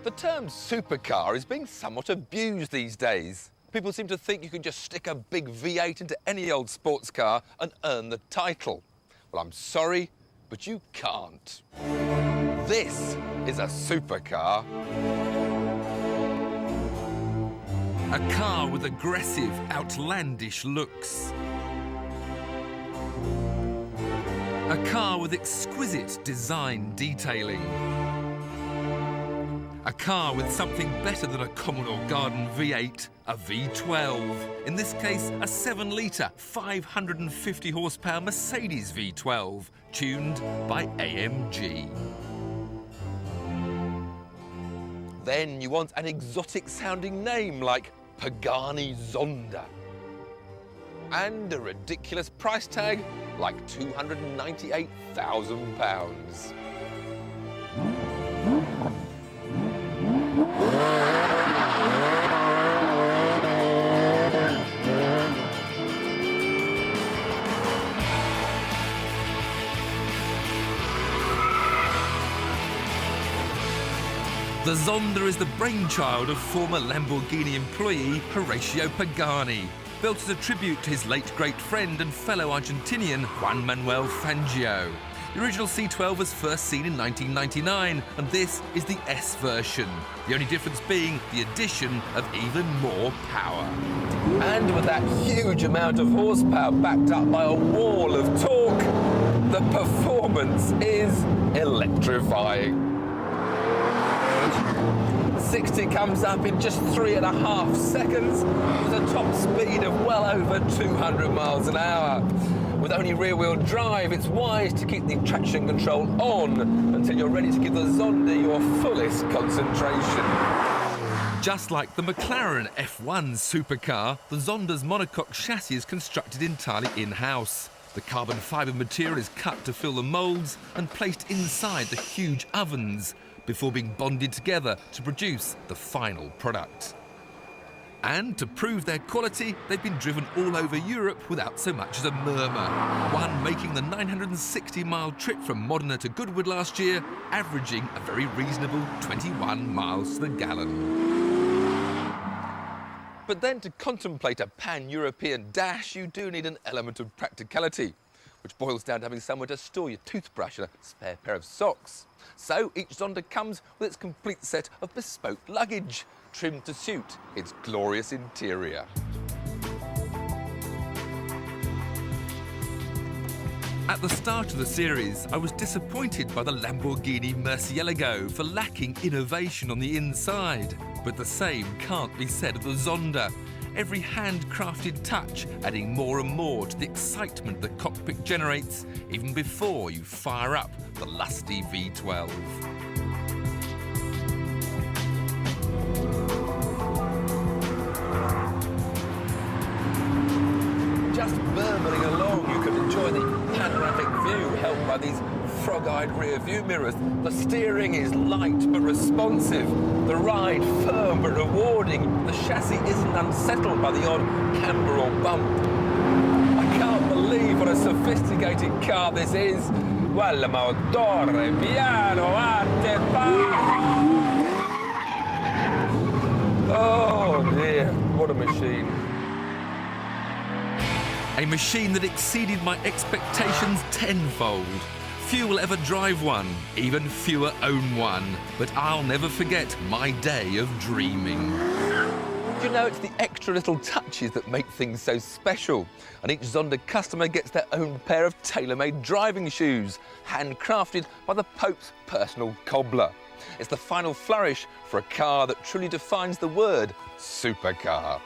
The term supercar is being somewhat abused these days. People seem to think you can just stick a big V8 into any old sports car and earn the title. Well, I'm sorry, but you can't. This is a supercar. A car with aggressive, outlandish looks. A car with exquisite design detailing. A car with something better than a Commodore Garden V8, a V12. In this case, a 7-litre, 550-horsepower Mercedes V12, tuned by AMG. Then you want an exotic-sounding name like Pagani Zonda. And a ridiculous price tag like £298,000. The Zonda is the brainchild of former Lamborghini employee Horacio Pagani, built as a tribute to his late great friend and fellow Argentinian Juan Manuel Fangio. The original C12 was first seen in 1999, and this is the S version, the only difference being the addition of even more power. And with that huge amount of horsepower backed up by a wall of torque, the performance is electrifying. 60 comes up in just 3.5 seconds with a top speed of well over 200 miles an hour. With only rear-wheel drive, it's wise to keep the traction control on until you're ready to give the Zonda your fullest concentration. Just like the McLaren F1 supercar, the Zonda's monocoque chassis is constructed entirely in-house. The carbon fibre material is cut to fill the moulds and placed inside the huge ovens before being bonded together to produce the final product. And to prove their quality, they've been driven all over Europe without so much as a murmur. One making the 960-mile trip from Modena to Goodwood last year, averaging a very reasonable 21 miles to the gallon. But then to contemplate a pan-European dash, you do need an element of practicality, which boils down to having somewhere to store your toothbrush and a spare pair of socks. So each Zonda comes with its complete set of bespoke luggage, trimmed to suit its glorious interior. At the start of the series, I was disappointed by the Lamborghini Murcielago for lacking innovation on the inside. But the same can't be said of the Zonda. Every handcrafted touch adding more and more to the excitement the cockpit generates, even before you fire up the lusty V12. Just burbling along, you can enjoy the panoramic view helped by these frog-eyed rear view mirrors. The steering is light but responsive, the ride firm but rewarding. The chassis isn't unsettled by the odd camber or bump. I can't believe what a sophisticated car this is. Quel motore piano a te pa. Oh dear, what a machine. A machine that exceeded my expectations tenfold. Few will ever drive one, even fewer own one. But I'll never forget my day of dreaming. Do you know, it's the extra little touches that make things so special. And each Zonda customer gets their own pair of tailor-made driving shoes, handcrafted by the Pope's personal cobbler. It's the final flourish for a car that truly defines the word supercar.